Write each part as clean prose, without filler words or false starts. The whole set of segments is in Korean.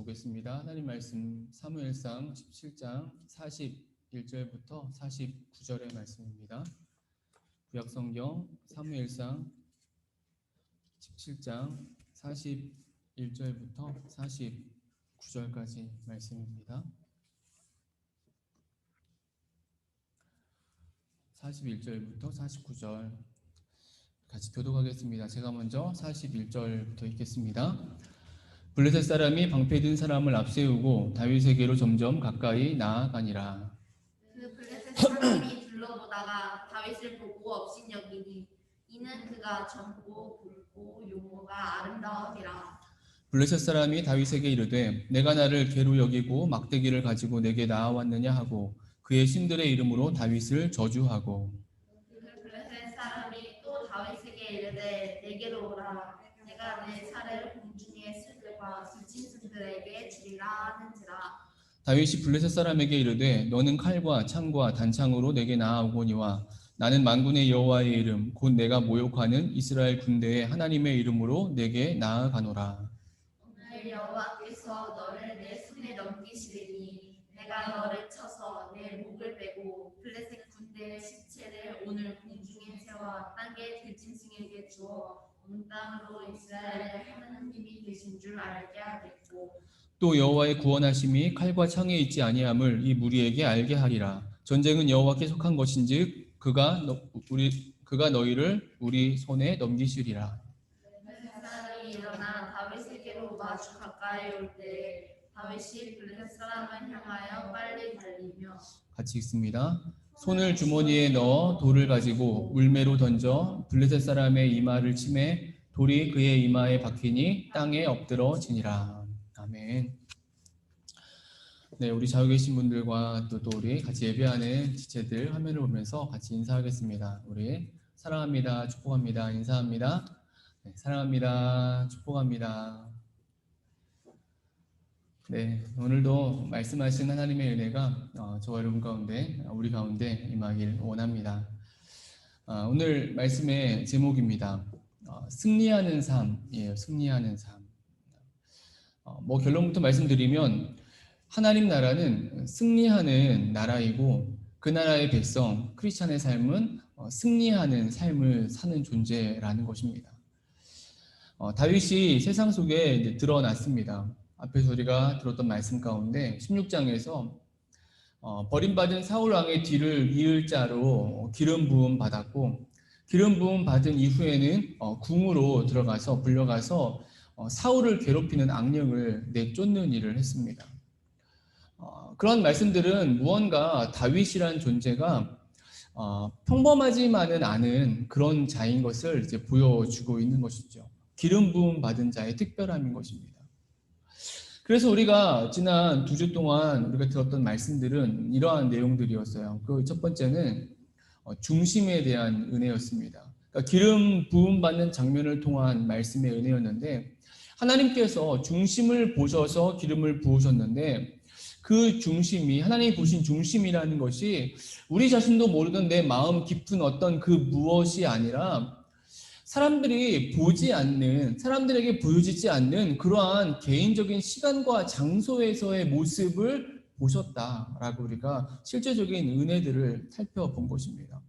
보겠습니다. 하나님 말씀 사무엘상 17장 41절부터 49절의 말씀입니다. 구약성경 사무엘상 17장 41절부터 49절까지 말씀입니다. 41절부터 49절 같이 교독하겠습니다. 제가 먼저 41절부터 읽겠습니다. 블레셋 사람이 방패든 사람을 앞세우고 다윗에게로 점점 가까이 나아가니라. 그 블레셋 사람이 둘러보다가 다윗을 보고 업신여기니 이는 그가 젊고 굵고 용모가 아름다움이라. 블레셋 사람이 다윗에게 이르되 내가 나를 개로 여기고 막대기를 가지고 내게 나아왔느냐 하고 그의 신들의 이름으로 다윗을 저주하고. 그 블레셋 사람이 또 다윗에게 이르되 내게로 오라. 내가 내 차례를 공중의 술들과 들짐승들에게 주리라 하는지라. 다윗이 블레셋 사람에게 이르되 너는 칼과 창과 단창으로 내게 나아오거니와 나는 만군의 여호와의 이름 곧 내가 모욕하는 이스라엘 군대의 하나님의 이름으로 내게 나아가노라. 오늘 여호와께서 너를 내 손에 넘기시리니 내가 너를 쳐서 내 목을 빼고 블레셋 군대의 시체를 오늘 공중에 세워 땅의 들짐승에게 주어 온 땅으로 이스라엘의 하나님이 되신 줄 알게 하겠고 또 여호와의 구원하심이 칼과 창에 있지 아니함을 이 무리에게 알게 하리라. 전쟁은 여호와께 속한 것인즉 그가 너희를 우리 손에 넘기시리라. 블레셋 사람이 일어나 다윗에게로 마주 가까이 올 때 다윗이 블레셋 사람을 향하여 빨리 달리며 같이 읽습니다. 손을 주머니에 넣어 돌을 가지고 울매로 던져 블레셋 사람의 이마를 치매 돌이 그의 이마에 박히니 땅에 엎드러지니라. 아멘. 네, 우리 좌우에 계신 분들과 또 우리 같이 예배하는 지체들 화면을 보면서 같이 인사하겠습니다. 우리 사랑합니다, 축복합니다, 인사합니다. 네, 사랑합니다, 축복합니다. 네, 오늘도 말씀하신 하나님의 은혜가 저와 여러분 가운데, 우리 가운데 임하길 원합니다. 오늘 말씀의 제목입니다. 승리하는 삶이에요. 승리하는 삶. 결론부터 말씀드리면 하나님 나라는 승리하는 나라이고 그 나라의 백성, 크리스찬의 삶은 승리하는 삶을 사는 존재라는 것입니다. 다윗이 세상 속에 이제 드러났습니다. 앞에서 우리가 들었던 말씀 가운데 16장에서 버림받은 사울 왕의 뒤를 이을 자로 기름 부음 받았고 기름 부음 받은 이후에는 궁으로 들어가서 불려가서 사울을 괴롭히는 악령을 내쫓는 일을 했습니다. 그런 말씀들은 무언가 다윗이란 존재가 평범하지만은 않은 그런 자인 것을 이제 보여주고 있는 것이죠. 기름 부음 받은 자의 특별함인 것입니다. 그래서 우리가 지난 2주 동안 우리가 들었던 말씀들은 이러한 내용들이었어요. 그 첫 번째는 중심에 대한 은혜였습니다. 그러니까 기름 부음 받는 장면을 통한 말씀의 은혜였는데 하나님께서 중심을 보셔서 기름을 부으셨는데 그 중심이 하나님이 보신 중심이라는 것이 우리 자신도 모르던 내 마음 깊은 어떤 그 무엇이 아니라 사람들이 보지 않는, 사람들에게 보여지지 않는 그러한 개인적인 시간과 장소에서의 모습을 보셨다라고 우리가 실제적인 은혜들을 살펴본 것입니다.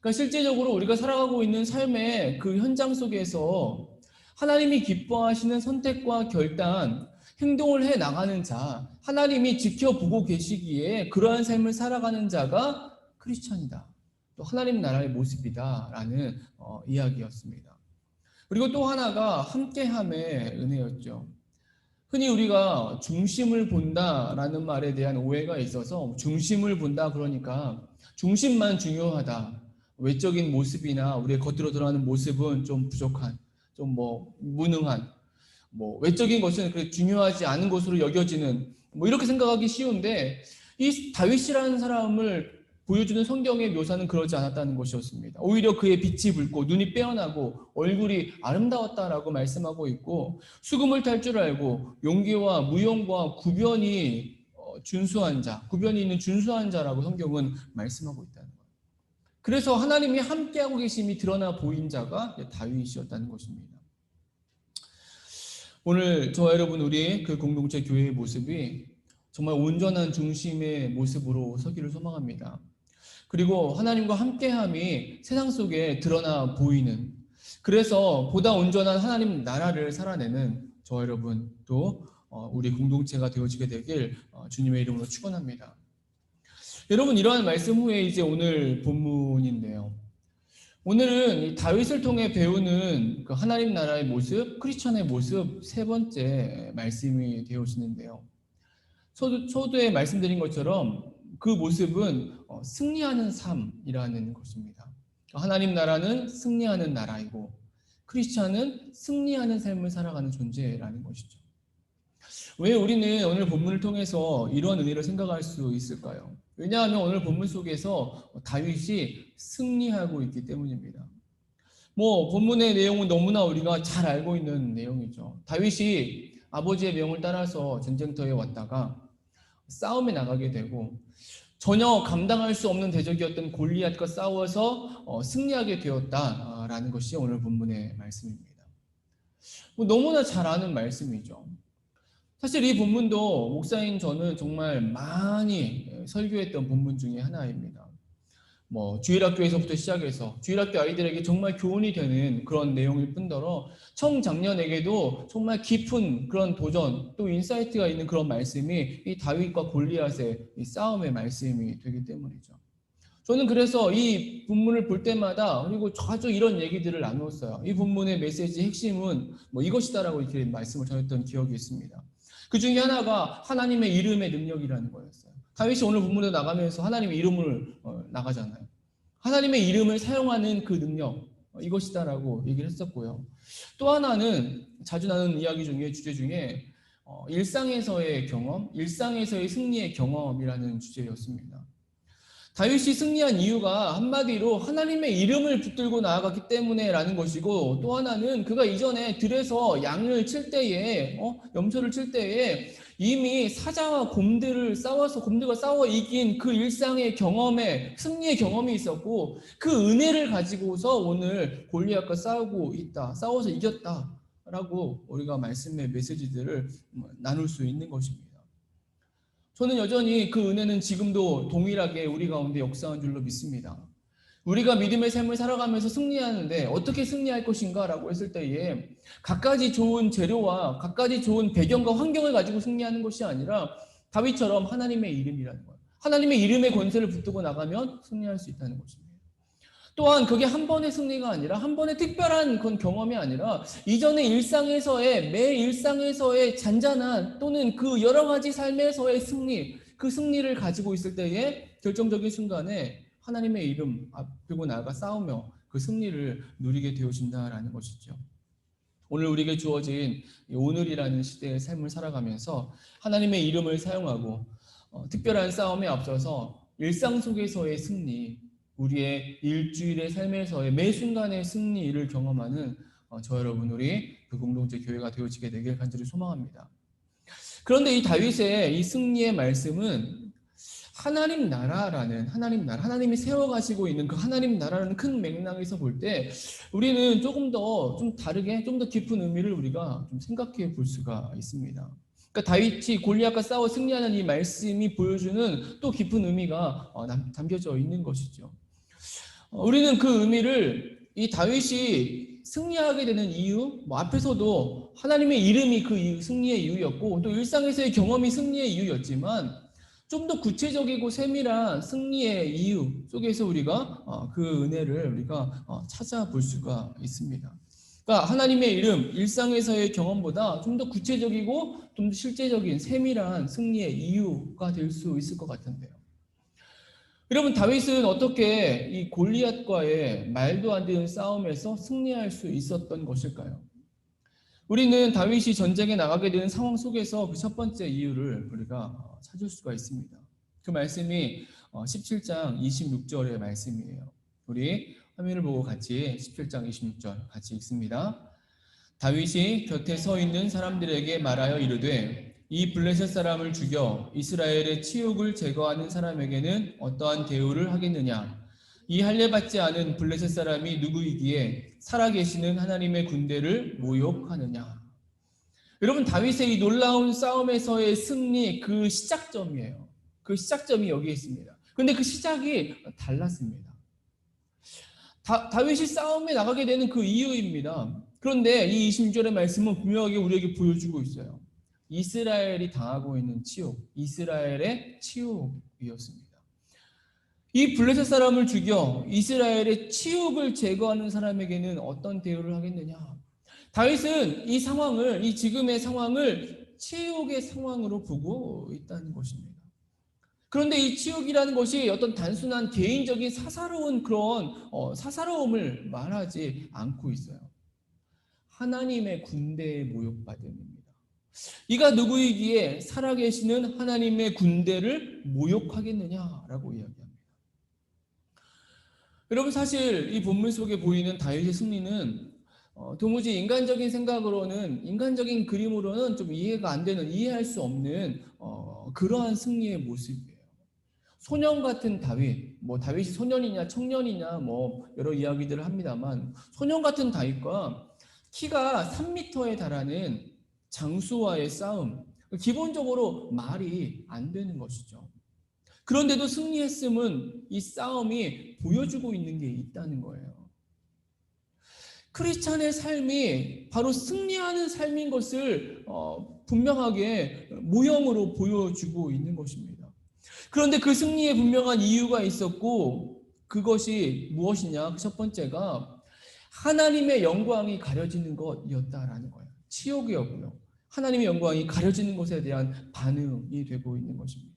그러니까 실제적으로 우리가 살아가고 있는 삶의 그 현장 속에서 하나님이 기뻐하시는 선택과 결단, 행동을 해 나가는 자, 하나님이 지켜보고 계시기에 그러한 삶을 살아가는 자가 크리스찬이다. 또 하나님 나라의 모습이다라는 이야기였습니다. 그리고 또 하나가 함께함의 은혜였죠. 흔히 우리가 중심을 본다라는 말에 대한 오해가 있어서 중심을 본다 그러니까 중심만 중요하다. 외적인 모습이나 우리의 겉으로 드러나는 모습은 좀 부족한, 좀 무능한, 외적인 것은 그렇게 중요하지 않은 것으로 여겨지는 이렇게 생각하기 쉬운데 이 다윗이라는 사람을 보여주는 성경의 묘사는 그러지 않았다는 것이었습니다. 오히려 그의 빛이 붉고 눈이 빼어나고 얼굴이 아름다웠다라고 말씀하고 있고 수금을 탈 줄 알고 용기와 무용과 구변이 준수한 자, 구변이 있는 준수한 자라고 성경은 말씀하고 있다는 거예요. 그래서 하나님이 함께하고 계심이 드러나 보인 자가 다윗이었다는 것입니다. 오늘 저와 여러분 우리의 그 공동체 교회의 모습이 정말 온전한 중심의 모습으로 서기를 소망합니다. 그리고 하나님과 함께함이 세상 속에 드러나 보이는, 그래서 보다 온전한 하나님 나라를 살아내는 저와 여러분 또 우리 공동체가 되어지게 되길 주님의 이름으로 축원합니다. 여러분, 이러한 말씀 후에 이제 오늘 본문인데요. 오늘은 이 다윗을 통해 배우는 그 하나님 나라의 모습, 크리스천의 모습 세 번째 말씀이 되어지는데요. 초두에 말씀드린 것처럼 그 모습은 승리하는 삶이라는 것입니다. 하나님 나라는 승리하는 나라이고 크리스천은 승리하는 삶을 살아가는 존재라는 것이죠. 왜 우리는 오늘 본문을 통해서 이런 의미를 생각할 수 있을까요? 왜냐하면 오늘 본문 속에서 다윗이 승리하고 있기 때문입니다. 본문의 내용은 너무나 우리가 잘 알고 있는 내용이죠. 다윗이 아버지의 명을 따라서 전쟁터에 왔다가 싸움에 나가게 되고 전혀 감당할 수 없는 대적이었던 골리앗과 싸워서 승리하게 되었다라는 것이 오늘 본문의 말씀입니다. 너무나 잘 아는 말씀이죠. 사실 이 본문도 목사인 저는 정말 많이 설교했던 본문 중에 하나입니다. 주일학교에서부터 시작해서 주일학교 아이들에게 정말 교훈이 되는 그런 내용일 뿐더러 청장년에게도 정말 깊은 그런 도전 또 인사이트가 있는 그런 말씀이 이 다윗과 골리앗의 이 싸움의 말씀이 되기 때문이죠. 저는 그래서 이 본문을 볼 때마다 그리고 자주 이런 얘기들을 나누었어요. 이 본문의 메시지 핵심은 이것이다라고 이렇게 말씀을 전했던 기억이 있습니다. 그 중에 하나가 하나님의 이름의 능력이라는 거였어요. 다윗이 오늘 본문에 나가면서 하나님의 이름을 나가잖아요. 하나님의 이름을 사용하는 그 능력, 이것이다라고 얘기를 했었고요. 또 하나는 자주 나누는 이야기 중에 주제 중에 일상에서의 경험, 일상에서의 승리의 경험이라는 주제였습니다. 다윗이 승리한 이유가 한마디로 하나님의 이름을 붙들고 나아갔기 때문에라는 것이고, 또 하나는 그가 이전에 들에서 양을 칠 때에 염소를 칠 때에 이미 사자와 곰들과 싸워 이긴 그 일상의 경험에 승리의 경험이 있었고 그 은혜를 가지고서 오늘 골리앗과 싸우고 있다, 싸워서 이겼다라고 우리가 말씀의 메시지들을 나눌 수 있는 것입니다. 저는 여전히 그 은혜는 지금도 동일하게 우리 가운데 역사한 줄로 믿습니다. 우리가 믿음의 삶을 살아가면서 승리하는데 어떻게 승리할 것인가 라고 했을 때에 갖가지 좋은 재료와 갖가지 좋은 배경과 환경을 가지고 승리하는 것이 아니라 다윗처럼 하나님의 이름이라는 거예요. 하나님의 이름의 권세를 붙들고 나가면 승리할 수 있다는 것입니다. 또한 그게 한 번의 승리가 아니라 한 번의 특별한 그런 경험이 아니라 이전의 매 일상에서의 잔잔한 또는 그 여러 가지 삶에서의 승리, 그 승리를 가지고 있을 때에 결정적인 순간에 하나님의 이름 앞들고 나아가 싸우며 그 승리를 누리게 되어진다라는 것이죠. 오늘 우리에게 주어진 오늘이라는 시대의 삶을 살아가면서 하나님의 이름을 사용하고 특별한 싸움에 앞서서 일상 속에서의 승리, 우리의 일주일의 삶에서의 매 순간의 승리를 경험하는 저 여러분 우리 그 공동체 교회가 되어지게 되길 간절히 소망합니다. 그런데 이 다윗의 이 승리의 말씀은 하나님이 세워가시고 있는 그 하나님 나라라는 큰 맥락에서 볼 때 우리는 조금 더 다르게 좀 더 깊은 의미를 우리가 좀 생각해 볼 수가 있습니다. 그러니까 다윗이 골리앗과 싸워 승리하는 이 말씀이 보여주는 또 깊은 의미가 담겨져 있는 것이죠. 우리는 그 의미를 이 다윗이 승리하게 되는 이유, 앞에서도 하나님의 이름이 그 승리의 이유였고 또 일상에서의 경험이 승리의 이유였지만 좀 더 구체적이고 세밀한 승리의 이유 속에서 우리가 그 은혜를 우리가 찾아볼 수가 있습니다. 그러니까 하나님의 이름, 일상에서의 경험보다 좀 더 구체적이고 좀 더 실제적인 세밀한 승리의 이유가 될 수 있을 것 같은데요. 여러분, 다윗은 어떻게 이 골리앗과의 말도 안 되는 싸움에서 승리할 수 있었던 것일까요? 우리는 다윗이 전쟁에 나가게 되는 상황 속에서 그 첫 번째 이유를 우리가 찾을 수가 있습니다. 그 말씀이 17장 26절의 말씀이에요. 우리 화면을 보고 같이 17장 26절 같이 읽습니다. 다윗이 곁에 서 있는 사람들에게 말하여 이르되 이 블레셋 사람을 죽여 이스라엘의 치욕을 제거하는 사람에게는 어떠한 대우를 하겠느냐? 이 할례받지 않은 블레셋 사람이 누구이기에 살아계시는 하나님의 군대를 모욕하느냐? 여러분, 다윗의 이 놀라운 싸움에서의 승리, 그 시작점이에요. 그 시작점이 여기에 있습니다. 그런데 그 시작이 달랐습니다. 다윗이 싸움에 나가게 되는 그 이유입니다. 그런데 이 26절의 말씀은 분명하게 우리에게 보여주고 있어요. 이스라엘이 당하고 있는 치욕, 이스라엘의 치욕이었습니다. 이 블레셋 사람을 죽여 이스라엘의 치욕을 제거하는 사람에게는 어떤 대우를 하겠느냐? 다윗은 이 상황을, 이 지금의 상황을 치욕의 상황으로 보고 있다는 것입니다. 그런데 이 치욕이라는 것이 어떤 단순한 개인적인 사사로운 그런 사사로움을 말하지 않고 있어요. 하나님의 군대의 모욕받음입니다. 이가 누구이기에 살아계시는 하나님의 군대를 모욕하겠느냐라고 이야기합니다. 여러분, 사실 이 본문 속에 보이는 다윗의 승리는 도무지 인간적인 생각으로는, 인간적인 그림으로는 좀 이해가 안 되는, 이해할 수 없는 그러한 승리의 모습이에요. 소년 같은 다윗, 뭐 다윗이 소년이냐 청년이냐 뭐 여러 이야기들을 합니다만, 소년 같은 다윗과 키가 3m에 달하는 장수와의 싸움, 기본적으로 말이 안 되는 것이죠. 그런데도 승리했음은 이 싸움이 보여주고 있는 게 있다는 거예요. 크리스찬의 삶이 바로 승리하는 삶인 것을 분명하게 모형으로 보여주고 있는 것입니다. 그런데 그 승리에 분명한 이유가 있었고, 그것이 무엇이냐? 첫 번째가 하나님의 영광이 가려지는 것이었다라는 거예요. 치욕이었고요. 하나님의 영광이 가려지는 것에 대한 반응이 되고 있는 것입니다.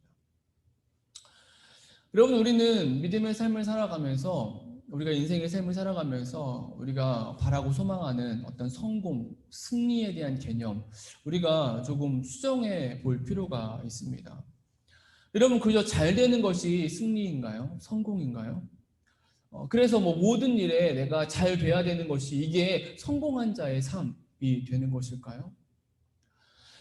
여러분, 우리는 믿음의 삶을 살아가면서, 우리가 인생의 삶을 살아가면서 우리가 바라고 소망하는 어떤 성공, 승리에 대한 개념, 우리가 조금 수정해 볼 필요가 있습니다. 여러분, 그저 잘 되는 것이 승리인가요? 성공인가요? 그래서 뭐 모든 일에 내가 잘 돼야 되는 것이 이게 성공한 자의 삶이 되는 것일까요?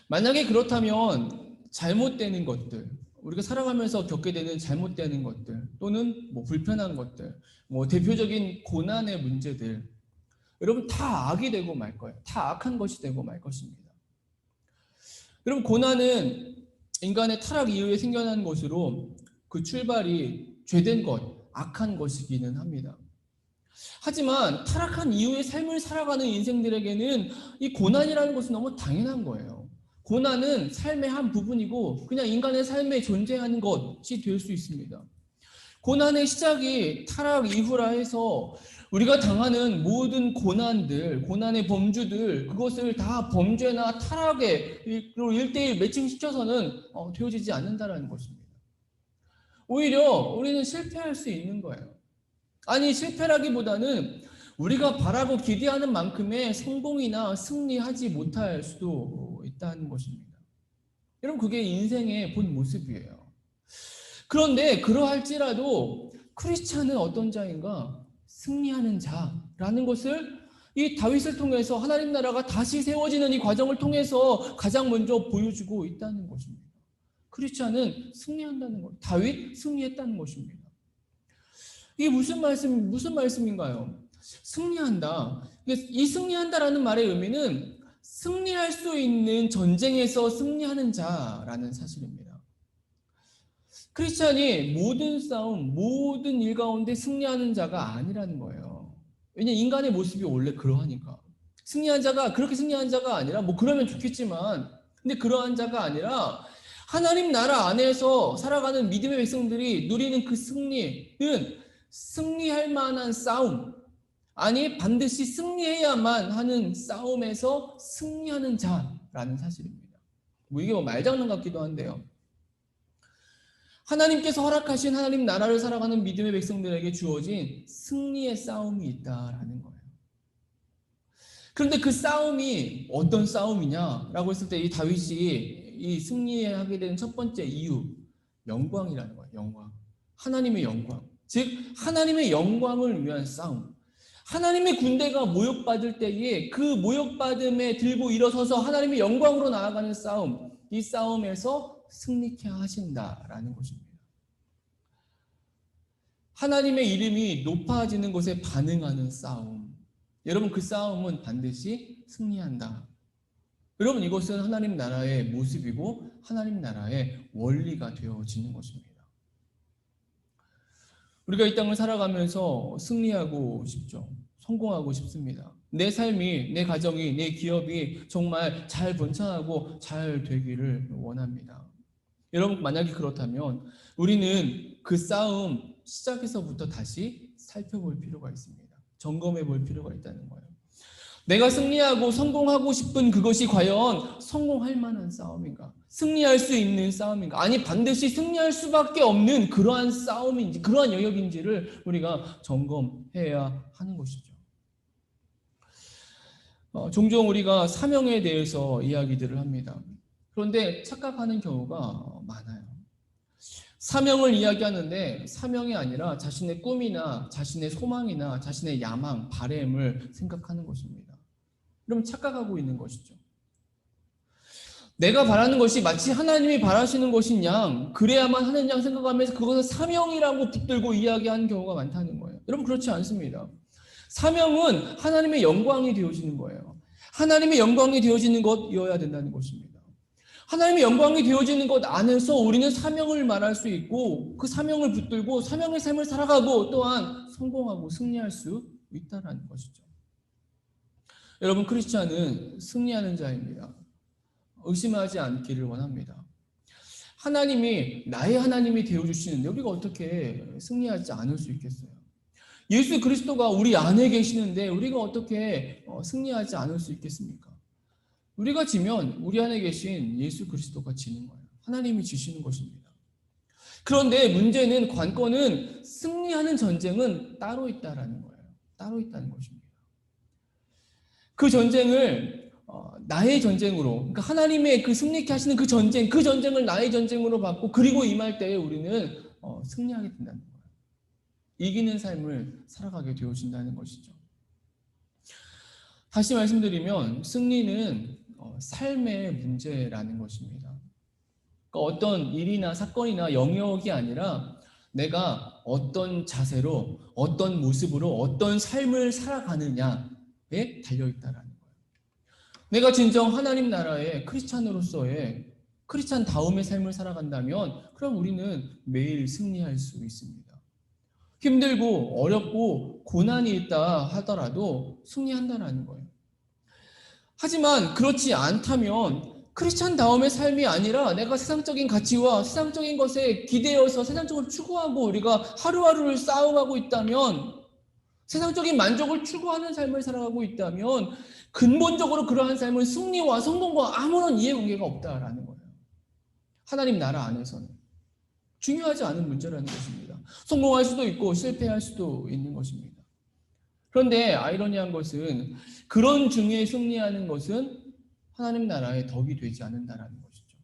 만약에 그렇다면 잘못되는 것들, 우리가 살아가면서 겪게 되는 잘못되는 것들, 또는 뭐 불편한 것들, 뭐 대표적인 고난의 문제들, 여러분 다 악이 되고 말 거예요. 다 악한 것이 되고 말 것입니다. 여러분, 고난은 인간의 타락 이후에 생겨난 것으로 그 출발이 죄된 것, 악한 것이기는 합니다. 하지만 타락한 이후의 삶을 살아가는 인생들에게는 이 고난이라는 것은 너무 당연한 거예요. 고난은 삶의 한 부분이고 그냥 인간의 삶에 존재하는 것이 될 수 있습니다. 고난의 시작이 타락 이후라 해서 우리가 당하는 모든 고난들, 고난의 범주들, 그것을 다 범죄나 타락에 일대일 매칭시켜서는 되어지지 않는다는 것입니다. 오히려 우리는 실패할 수 있는 거예요. 아니, 실패라기보다는 우리가 바라고 기대하는 만큼의 성공이나 승리하지 못할 수도 있다는 것입니다. 여러분, 그게 인생의 본 모습이에요. 그런데 그러할지라도 크리스찬은 어떤 자인가? 승리하는 자라는 것을 이 다윗을 통해서 하나님 나라가 다시 세워지는 이 과정을 통해서 가장 먼저 보여주고 있다는 것입니다. 크리스찬은 승리한다는 것, 다윗 승리했다는 것입니다. 이게 무슨 말씀인가요? 승리한다. 이 승리한다라는 말의 의미는 승리할 수 있는 전쟁에서 승리하는 자라는 사실입니다. 크리스찬이 모든 싸움, 모든 일 가운데 승리하는 자가 아니라는 거예요. 왜냐하면 인간의 모습이 원래 그러하니까. 승리한 자가, 그렇게 승리한 자가 아니라, 뭐 그러면 좋겠지만, 근데 그러한 자가 아니라 하나님 나라 안에서 살아가는 믿음의 백성들이 누리는 그 승리는 승리할 만한 싸움, 아니 반드시 승리해야만 하는 싸움에서 승리하는 자라는 사실입니다. 뭐 이게 뭐 말장난 같기도 한데요. 하나님께서 허락하신 하나님 나라를 살아가는 믿음의 백성들에게 주어진 승리의 싸움이 있다라는 거예요. 그런데 그 싸움이 어떤 싸움이냐라고 했을 때 이 다윗이 이 승리하게 된 첫 번째 이유, 영광이라는 거예요. 영광. 하나님의 영광. 즉 하나님의 영광을 위한 싸움. 하나님의 군대가 모욕받을 때에 그 모욕받음에 들고 일어서서 하나님의 영광으로 나아가는 싸움. 이 싸움에서 승리케 하신다라는 것입니다. 하나님의 이름이 높아지는 것에 반응하는 싸움. 여러분, 그 싸움은 반드시 승리한다. 여러분, 이것은 하나님 나라의 모습이고 하나님 나라의 원리가 되어지는 것입니다. 우리가 이 땅을 살아가면서 승리하고 싶죠. 성공하고 싶습니다. 내 삶이, 내 가정이, 내 기업이 정말 잘 번창하고 잘 되기를 원합니다. 여러분, 만약에 그렇다면 우리는 그 싸움 시작에서부터 다시 살펴볼 필요가 있습니다. 점검해 볼 필요가 있다는 거예요. 내가 승리하고 성공하고 싶은 그것이 과연 성공할 만한 싸움인가? 승리할 수 있는 싸움인가? 아니, 반드시 승리할 수밖에 없는 그러한 싸움인지, 그러한 영역인지를 우리가 점검해야 하는 것이죠. 종종 우리가 사명에 대해서 이야기들을 합니다. 그런데 착각하는 경우가 많아요. 사명을 이야기하는데 사명이 아니라 자신의 꿈이나 자신의 소망이나 자신의 야망, 바램을 생각하는 것입니다. 그럼 착각하고 있는 것이죠. 내가 바라는 것이 마치 하나님이 바라시는 것인 양, 그래야만 하는 양 생각하면서 그것을 사명이라고 붙들고 이야기하는 경우가 많다는 거예요. 여러분, 그렇지 않습니다. 사명은 하나님의 영광이 되어지는 거예요. 하나님의 영광이 되어지는 것이어야 된다는 것입니다. 하나님의 영광이 되어지는 것 안에서 우리는 사명을 말할 수 있고 그 사명을 붙들고 사명의 삶을 살아가고 또한 성공하고 승리할 수 있다는 것이죠. 여러분, 크리스찬은 승리하는 자입니다. 의심하지 않기를 원합니다. 하나님이 나의 하나님이 되어주시는데 우리가 어떻게 승리하지 않을 수 있겠어요? 예수 그리스도가 우리 안에 계시는데 우리가 어떻게 승리하지 않을 수 있겠습니까? 우리가 지면 우리 안에 계신 예수 그리스도가 지는 거예요. 하나님이 지시는 것입니다. 그런데 문제는, 관건은 승리하는 전쟁은 따로 있다라는 거예요. 따로 있다는 것입니다. 그 전쟁을 나의 전쟁으로, 그러니까 하나님의 그 승리케 하시는 그 전쟁을 나의 전쟁으로 받고 그리고 임할 때에 우리는 승리하게 된다는 거예요. 이기는 삶을 살아가게 되어진다는 것이죠. 다시 말씀드리면 승리는 삶의 문제라는 것입니다. 그러니까 어떤 일이나 사건이나 영역이 아니라 내가 어떤 자세로, 어떤 모습으로, 어떤 삶을 살아가느냐에 달려있다라는 거예요. 내가 진정 하나님 나라의 크리스찬으로서의 크리스찬다움의 삶을 살아간다면 그럼 우리는 매일 승리할 수 있습니다. 힘들고 어렵고 고난이 있다 하더라도 승리한다는 거예요. 하지만 그렇지 않다면 크리스찬다움의 삶이 아니라 내가 세상적인 가치와 세상적인 것에 기대어서 세상적으로 추구하고 우리가 하루하루를 싸움하고 있다면, 세상적인 만족을 추구하는 삶을 살아가고 있다면 근본적으로 그러한 삶은 승리와 성공과 아무런 이해관계가 없다라는 거예요. 하나님 나라 안에서는 중요하지 않은 문제라는 것입니다. 성공할 수도 있고 실패할 수도 있는 것입니다. 그런데 아이러니한 것은 그런 중에 승리하는 것은 하나님 나라의 덕이 되지 않는다라는 것이죠.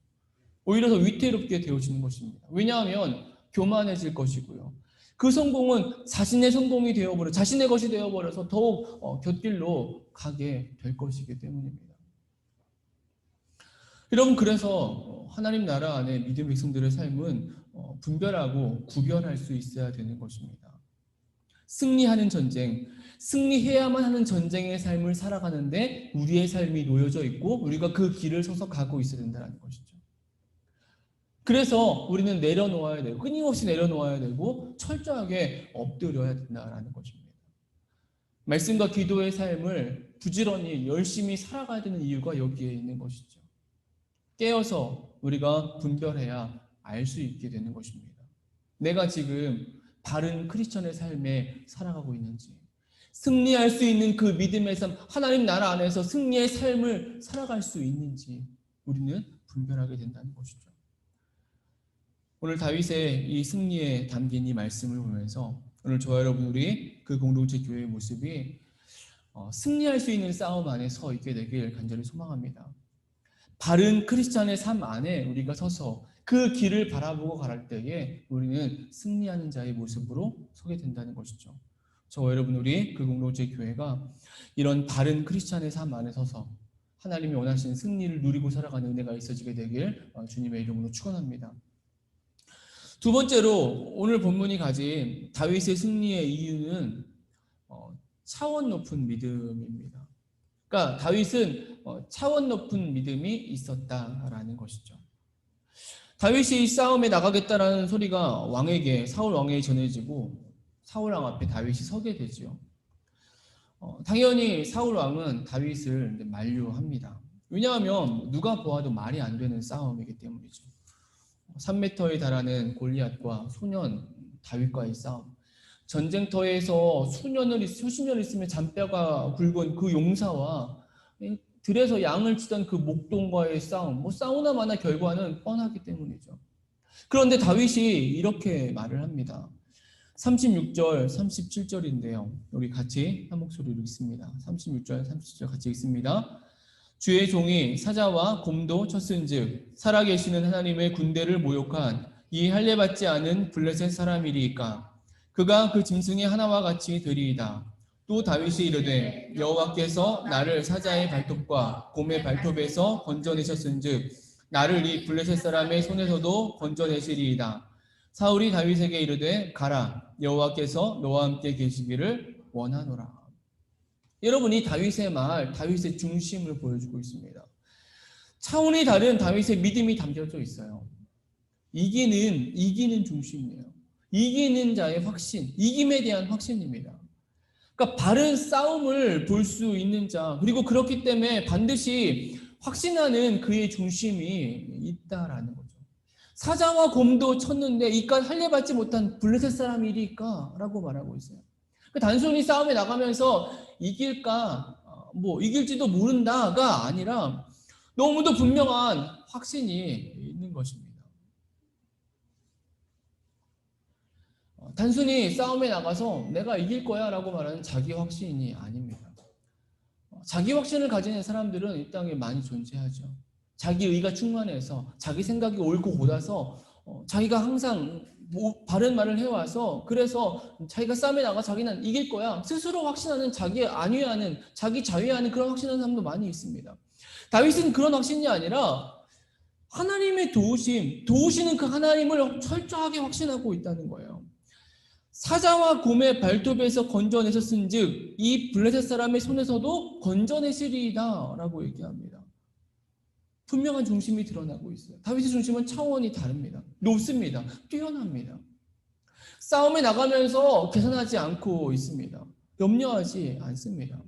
오히려 더 위태롭게 되어지는 것입니다. 왜냐하면 교만해질 것이고요. 그 성공은 자신의 성공이 되어버려, 자신의 것이 되어버려서 더욱 곁길로 가게 될 것이기 때문입니다. 여러분, 그래서 하나님 나라 안에 믿음 백성들의 삶은 분별하고 구별할 수 있어야 되는 것입니다. 승리하는 전쟁, 승리해야만 하는 전쟁의 삶을 살아가는데 우리의 삶이 놓여져 있고 우리가 그 길을 서서 가고 있어야 된다는 것이죠. 그래서 우리는 내려놓아야 되고, 끊임없이 내려놓아야 되고 철저하게 엎드려야 된다는 것입니다. 말씀과 기도의 삶을 부지런히 열심히 살아가야 되는 이유가 여기에 있는 것이죠. 깨어서 우리가 분별해야 알 수 있게 되는 것입니다. 내가 지금 바른 크리스천의 삶에 살아가고 있는지, 승리할 수 있는 그 믿음의 삶, 하나님 나라 안에서 승리의 삶을 살아갈 수 있는지 우리는 분별하게 된다는 것이죠. 오늘 다윗의 이 승리에 담긴 이 말씀을 보면서 오늘 저와 여러분, 우리 그 공동체 교회의 모습이 승리할 수 있는 싸움 안에 서 있게 되길 간절히 소망합니다. 바른 크리스찬의 삶 안에 우리가 서서 그 길을 바라보고 갈 때에 우리는 승리하는 자의 모습으로 서게 된다는 것이죠. 저와 여러분, 우리 그 공동체 교회가 이런 바른 크리스찬의 삶 안에 서서 하나님이 원하시는 승리를 누리고 살아가는 은혜가 있어지게 되길 주님의 이름으로 축원합니다. 두 번째로 오늘 본문이 가진 다윗의 승리의 이유는 차원 높은 믿음입니다. 그러니까 다윗은 차원 높은 믿음이 있었다라는 것이죠. 다윗이 이 싸움에 나가겠다라는 소리가 사울 왕에게 전해지고 사울 왕 앞에 다윗이 서게 되죠. 당연히 사울 왕은 다윗을 만류합니다. 왜냐하면 누가 보아도 말이 안 되는 싸움이기 때문이죠. 3m에 달하는 골리앗과 소년 다윗과의 싸움. 전쟁터에서 수십 년 있으면 잔뼈가 굵은 그 용사와 들에서 양을 치던 그 목동과의 싸움, 싸우나 마나 결과는 뻔하기 때문이죠. 그런데 다윗이 이렇게 말을 합니다. 36절, 37절인데요. 우리 같이 한 목소리로 읽습니다. 36절, 37절 같이 읽습니다. 주의 종이 사자와 곰도 쳤은즉 살아계시는 하나님의 군대를 모욕한 이 할례받지 않은 블레셋 사람이리이까 그가 그 짐승의 하나와 같이 되리이다. 또 다윗이 이르되 여호와께서 나를 사자의 발톱과 곰의 발톱에서 건져내셨은즉 나를 이 블레셋 사람의 손에서도 건져내시리이다. 사울이 다윗에게 이르되 가라 여호와께서 너와 함께 계시기를 원하노라. 여러분, 이 다윗의 말, 다윗의 중심을 보여주고 있습니다. 차원이 다른 다윗의 믿음이 담겨져 있어요. 이기는 중심이에요. 이기는 자의 확신, 이김에 대한 확신입니다. 그러니까 바른 싸움을 볼 수 있는 자, 그리고 그렇기 때문에 반드시 확신하는 그의 중심이 있다라는 거죠. 사자와 곰도 쳤는데 이깟 할례받지 못한 블레셋 사람이리까? 라고 말하고 있어요. 단순히 싸움에 나가면서 이길까, 이길지도 모른다가 아니라 너무도 분명한 확신이 있는 것입니다. 단순히 싸움에 나가서 내가 이길 거야 라고 말하는 자기 확신이 아닙니다. 자기 확신을 가지는 사람들은 이 땅에 많이 존재하죠. 자기 의가 충만해서 자기 생각이 옳고 곧아서 자기가 항상 바른 말을 해와서 그래서 자기가 싸움에 나가 자기는 이길 거야 스스로 확신하는, 자기 안위하는, 자기 자위하는 그런 확신하는 사람도 많이 있습니다. 다윗은 그런 확신이 아니라 하나님의 도우시는 그 하나님을 철저하게 확신하고 있다는 거예요. 사자와 곰의 발톱에서 건져내셨은즉 이 블레셋 사람의 손에서도 건져내시리이다 라고 얘기합니다. 분명한 중심이 드러나고 있어요. 다윗의 중심은 차원이 다릅니다. 높습니다. 뛰어납니다. 싸움에 나가면서 계산하지 않고 있습니다. 염려하지 않습니다.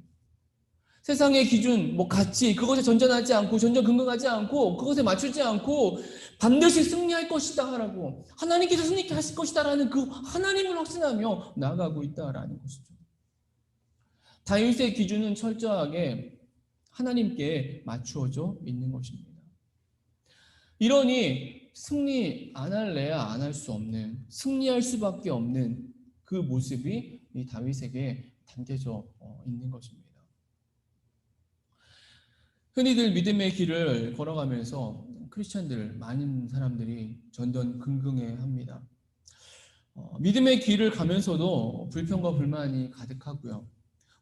세상의 기준, 가치, 그것에 전전하지 않고, 전전긍긍하지 않고, 그것에 맞추지 않고, 반드시 승리할 것이다 라고, 하나님께서 승리케 하실 것이다 라는 그 하나님을 확신하며 나아가고 있다라는 것이죠. 다윗의 기준은 철저하게 하나님께 맞추어져 있는 것입니다. 이러니 승리 안 할래야 안 할 수 없는, 승리할 수밖에 없는 그 모습이 이 다윗에게 담겨져 있는 것입니다. 흔히들 믿음의 길을 걸어가면서 크리스천들, 많은 사람들이 전전긍긍해합니다. 믿음의 길을 가면서도 불평과 불만이 가득하고요.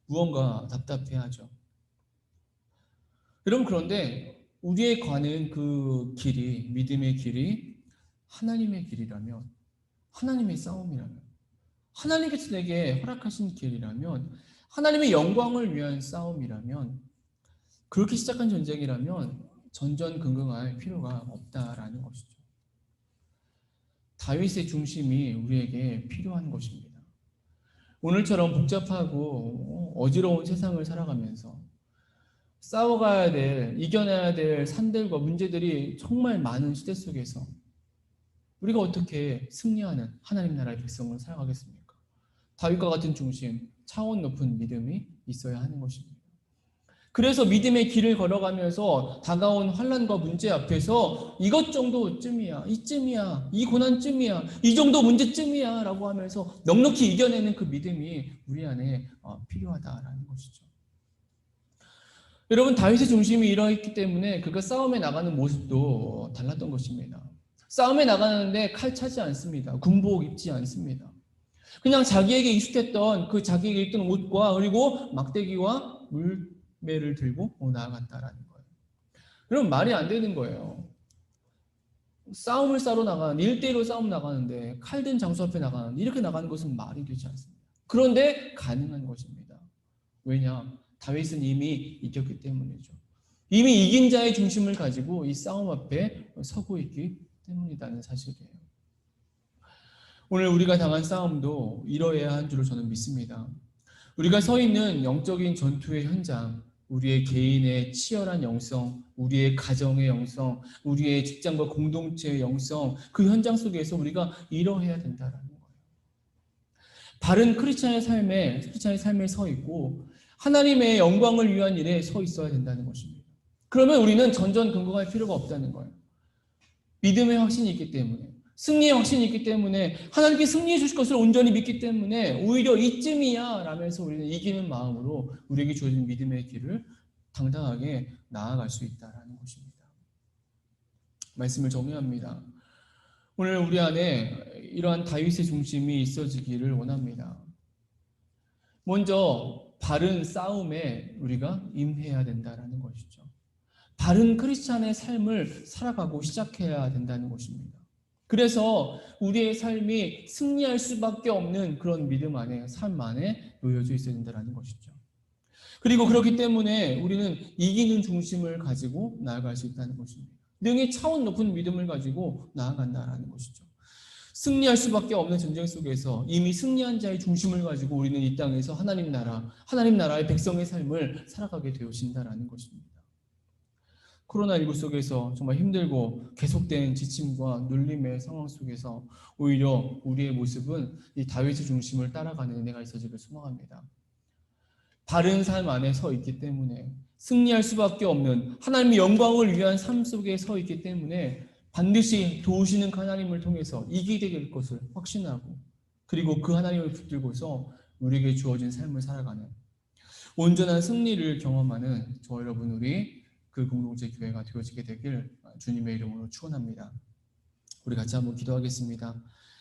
무언가 답답해하죠. 여러분, 그런데 우리의 가는 그 길이, 믿음의 길이 하나님의 길이라면, 하나님의 싸움이라면, 하나님께서 내게 허락하신 길이라면, 하나님의 영광을 위한 싸움이라면, 그렇게 시작한 전쟁이라면 전전긍긍할 필요가 없다라는 것이죠. 다윗의 중심이 우리에게 필요한 것입니다. 오늘처럼 복잡하고 어지러운 세상을 살아가면서 싸워가야 될, 이겨내야 될 산들과 문제들이 정말 많은 시대 속에서 우리가 어떻게 승리하는 하나님 나라의 백성을 살아가겠습니까? 다윗과 같은 중심, 차원 높은 믿음이 있어야 하는 것입니다. 그래서 믿음의 길을 걸어가면서 다가온 환난과 문제 앞에서 이것 정도쯤이야, 이쯤이야, 이 고난쯤이야, 이 정도 문제쯤이야 라고 하면서 넉넉히 이겨내는 그 믿음이 우리 안에 필요하다라는 것이죠. 여러분, 다윗의 중심이 이러했기 때문에 그가 싸움에 나가는 모습도 달랐던 것입니다. 싸움에 나가는데 칼 차지 않습니다. 군복 입지 않습니다. 그냥 자기에게 익숙했던 그 자기에게 입던 옷과 그리고 막대기와 물매를 들고 나아갔다라는 거예요. 여러분, 말이 안 되는 거예요. 싸움을 싸러 나가는, 1대1로 싸움 나가는데 칼 든 장수 앞에 나가는, 이렇게 나가는 것은 말이 되지 않습니다. 그런데 가능한 것입니다. 왜냐? 다윗은 이미 이겼기 때문이죠. 이미 이긴 자의 중심을 가지고 이 싸움 앞에 서고 있기 때문이라는 사실이에요. 오늘 우리가 당한 싸움도 이러해야 한 줄로 저는 믿습니다. 우리가 서 있는 영적인 전투의 현장, 우리의 개인의 치열한 영성, 우리의 가정의 영성, 우리의 직장과 공동체의 영성, 그 현장 속에서 우리가 이러해야 된다라는 거예요. 바른 크리스찬의 삶에 서 있고 하나님의 영광을 위한 일에 서 있어야 된다는 것입니다. 그러면 우리는 전전긍긍할 필요가 없다는 거예요. 믿음의 확신이 있기 때문에, 승리의 확신이 있기 때문에, 하나님께 승리해 주실 것을 온전히 믿기 때문에 오히려 이쯤이야 라면서 우리는 이기는 마음으로 우리에게 주어진 믿음의 길을 당당하게 나아갈 수 있다는 것입니다. 말씀을 정리합니다. 오늘 우리 안에 이러한 다윗의 중심이 있어지기를 원합니다. 먼저 바른 싸움에 우리가 임해야 된다는 것이죠. 바른 크리스찬의 삶을 살아가고 시작해야 된다는 것입니다. 그래서 우리의 삶이 승리할 수밖에 없는 그런 믿음 안에, 삶 안에 놓여져 있어야 된다는 것이죠. 그리고 그렇기 때문에 우리는 이기는 중심을 가지고 나아갈 수 있다는 것입니다. 능히 차원 높은 믿음을 가지고 나아간다는 것이죠. 승리할 수밖에 없는 전쟁 속에서 이미 승리한 자의 중심을 가지고 우리는 이 땅에서 하나님 나라의 백성의 삶을 살아가게 되어진다는 것입니다. 코로나19 속에서 정말 힘들고 계속된 지침과 눌림의 상황 속에서 오히려 우리의 모습은 이 다윗의 중심을 따라가는 은혜가 있어지길 소망합니다. 바른 삶 안에 서 있기 때문에 승리할 수밖에 없는 하나님의 영광을 위한 삶 속에 서 있기 때문에 반드시 도우시는 하나님을 통해서 이기게 될 것을 확신하고 그리고 그 하나님을 붙들고서 우리에게 주어진 삶을 살아가는 온전한 승리를 경험하는 저 여러분 우리 그 공동체 교회가 되어지게 되길 주님의 이름으로 축원합니다. 우리 같이 한번 기도하겠습니다.